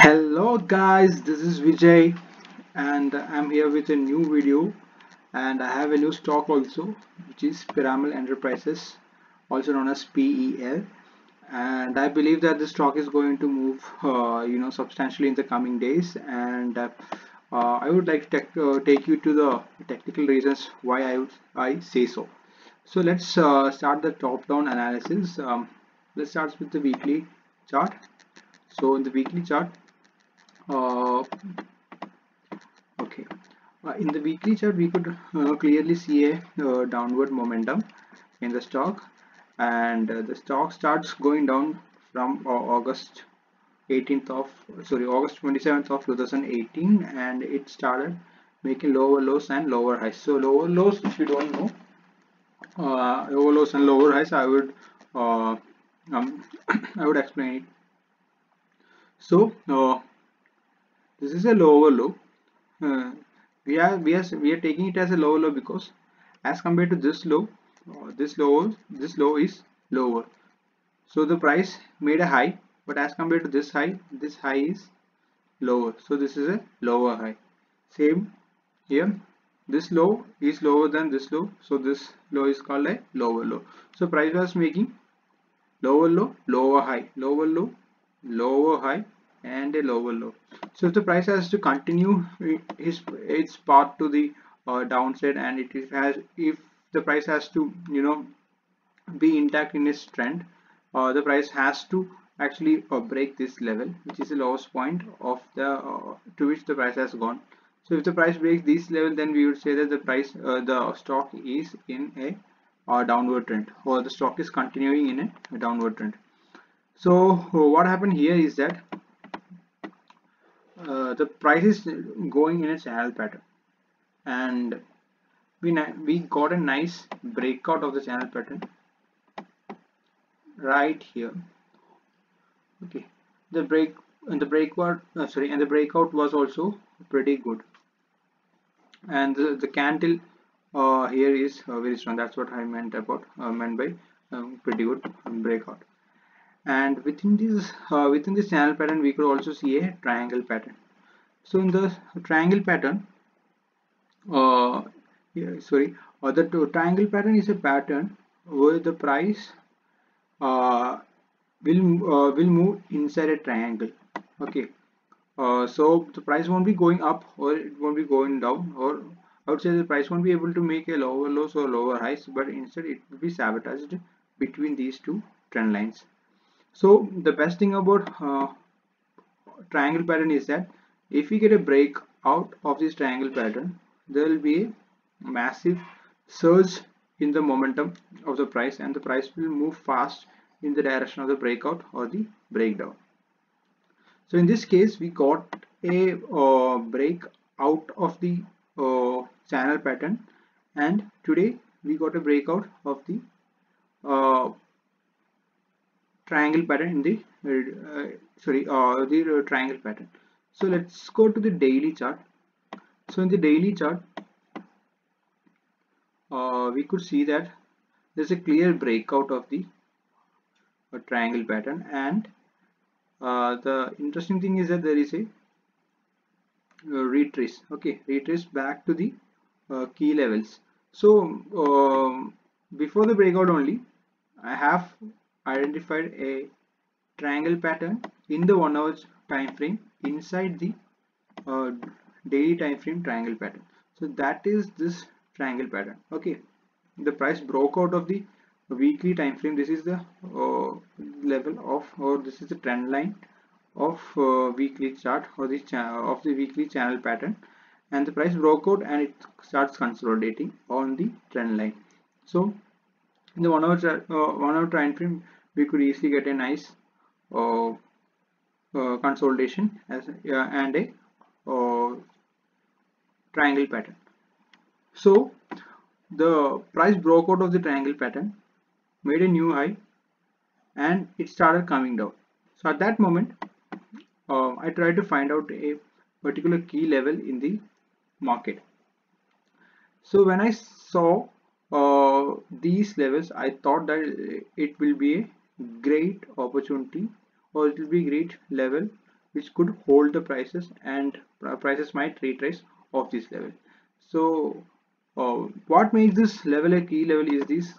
Hello guys, this is Vijay and I'm here with a new video, and I have a new stock also, which is Piramal Enterprises, also known as PEL. And I believe that the stock is going to move substantially in the coming days, and I would like to take you to the technical reasons why I say so. So let's start the top down analysis. Let's start with the weekly chart. So in the weekly chart, uh, okay, in the weekly chart, we could clearly see a downward momentum in the stock, and the stock starts going down from August 27th of 2018, and it started making lower lows and lower highs. So lower lows, if you don't know, lower lows and lower highs, uh, I would explain it. So this is a lower low. Uh, we are taking it as a lower low because as compared to this low, this low is lower. So the price made a high, but as compared to this high is lower. So this is a lower high. Same here. This low is lower than this low, so this low is called a lower low. So price was making lower low, lower high, lower low, lower high, and a lower low. So if the price has to continue its path to the downside, and if the price has to be intact in its trend, the price has to actually break this level, which is the lowest point of the to which the price has gone. So if the price breaks this level, then we would say that the stock is in a downward trend, or the stock is continuing in a downward trend. So what happened here is that the price is going in a channel pattern, and we got a nice breakout of the channel pattern right here. Okay, the break and the breakout and the breakout was also pretty good, and the candle here is very strong. That's what I meant by pretty good breakout. And within this channel pattern, we could also see a triangle pattern. So in the triangle pattern, uh, the triangle pattern is a pattern where the price uh, will move inside a triangle. Okay, so the price won't be going up, or it won't be going down, or I would say the price won't be able to make a lower lows or lower highs, but instead it will be sabotaged between these two trend lines. So the best thing about triangle pattern is that if we get a break out of this triangle pattern, there will be a massive surge in the momentum of the price, and the price will move fast in the direction of the breakout or the breakdown. So in this case, we got a break out of the channel pattern, and today we got a breakout of the uh, triangle pattern in the triangle pattern. So let's go to the daily chart. So in the daily chart, we could see that there's a clear breakout of the triangle pattern, and the interesting thing is that there is a retrace. Okay, retrace back to the key levels. So before the breakout only, I have identified a triangle pattern in the 1 hour time frame inside the uh, daily time frame triangle pattern. So that is this triangle pattern. Okay, the price broke out of the weekly time frame. This is the level of, or this is the trend line of weekly chart, or the of the weekly channel pattern, and the price broke out and it starts consolidating on the trend line. So in the 1 hour time frame, we could easily get a nice uh, consolidation and a uh, triangle pattern. So the price broke out of the triangle pattern, made a new high, and it started coming down. So at that moment, I tried to find out a particular key level in the market. So when I saw these levels, I thought that it will be a great opportunity, or it will be a great level which could hold the prices, and prices might retrace off this level. So what makes this level a key level is these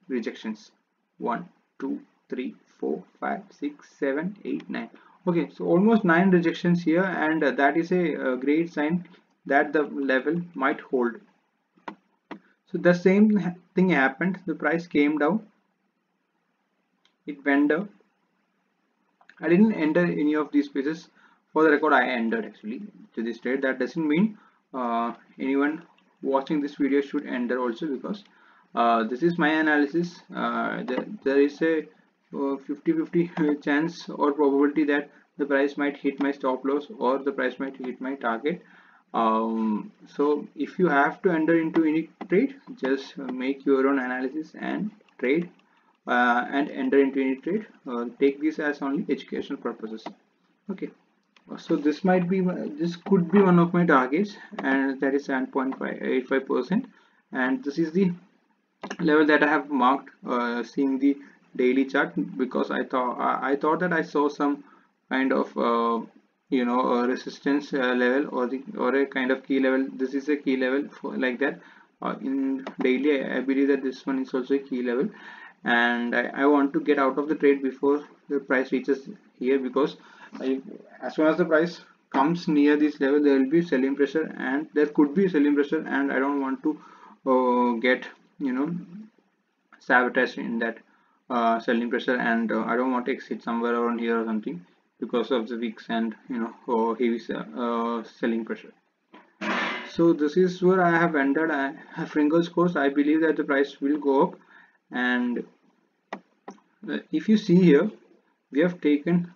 rejections: 1, 2, 3, 4, 5, 6, 7, 8, 9. Okay, so almost 9 rejections here, and that is a great sign that the level might hold. So the same thing happened. The price came down, it went down. I didn't enter any of these spaces. For the record, I entered actually to this trade. That doesn't mean anyone watching this video should enter also, because this is my analysis. There is a 50-50 chance or probability that the price might hit my stop loss or the price might hit my target. So if you have to enter into any trade, just make your own analysis and trade and enter into any trade. Take this as only educational purposes. Okay, so this could be one of my targets, and that is 7.85%, and this is the level that I have marked seeing the daily chart, because I thought that I saw some kind of resistance level, or a kind of key level. This is a key level for like that. In daily, I believe that this one is also a key level, and I want to get out of the trade before the price reaches here, because as soon as the price comes near this level, there will be selling pressure, and there could be selling pressure, and I don't want to get sabotaged in that selling pressure, and I don't want to exit somewhere around here or something because of the weeks and heavy selling pressure. So this is where I have entered. Fingers crossed, I believe that the price will go up. And if you see here, we have taken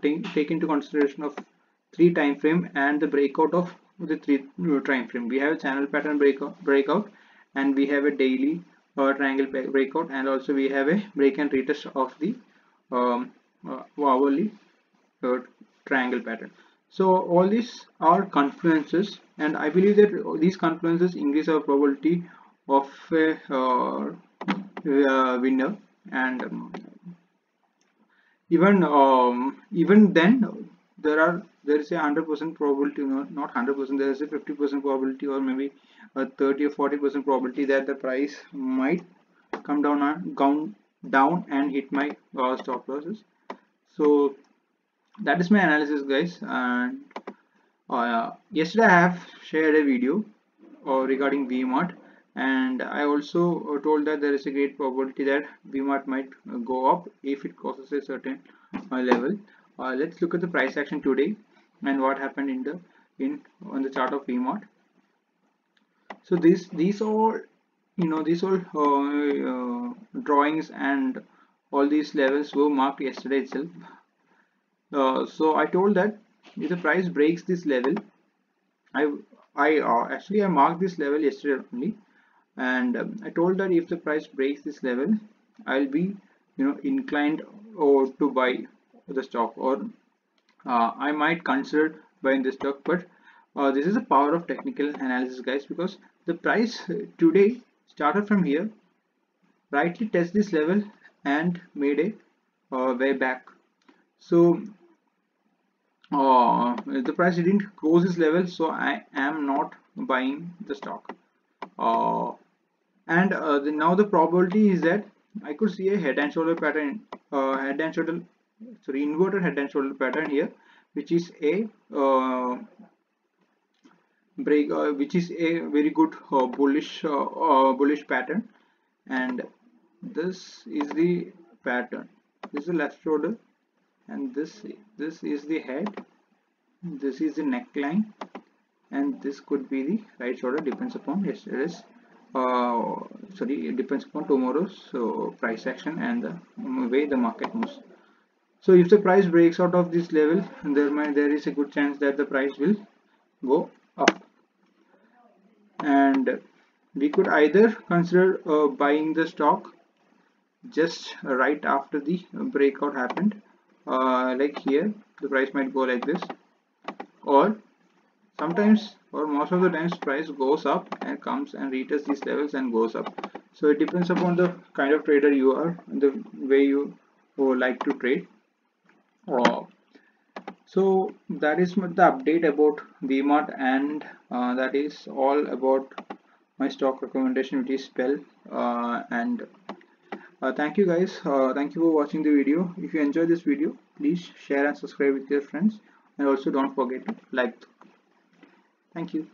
take into consideration of 3 time frame and the breakout of the 3 time frame. We have a channel pattern breakout, and we have a daily triangle breakout, and also we have a break and retest of the hourly triangle pattern. So all these are confluences, and I believe that these confluences increase our probability of a winner. And even then, there is a 100% probability, not 100%, there is a 50% probability, or maybe a 30 or 40% probability that the price might come down and hit my stop losses. So that is my analysis, guys. And yesterday I have shared a video regarding VMART, and I also told that there is a great probability that VMART might go up if it crosses a certain level. Let's look at the price action today and what happened on the chart of VMART. So these all drawings and all these levels were marked yesterday itself. So I told that if the price breaks this level, I marked this level yesterday only, and I told that if the price breaks this level, I'll be inclined to buy the stock, or I might consider buying the stock. But this is the power of technical analysis, guys, because the price today started from here, rightly test this level, and made a way back. So the price didn't close this level, so I am not buying the stock. And now the probability is that I could see a head and shoulder pattern, inverted head and shoulder pattern here, which is a which is a very good bullish pattern. And this is the pattern. This is the left shoulder, and this is the head, this is the neckline, and this could be the right shoulder. Depends upon yesterday's it depends upon tomorrow's price action and the way the market moves. So if the price breaks out of this level, there is a good chance that the price will go up, and we could either consider buying the stock just right after the breakout happened, like here the price might go like this, or sometimes, or most of the times, price goes up and comes and retests these levels and goes up. So it depends upon the kind of trader you are and the way you like to trade. So that is the update about VMart, and that is all about my stock recommendation, which is Spell. And thank you guys. Thank you for watching the video. If you enjoyed this video, please share and subscribe with your friends, and also don't forget to like. Thank you.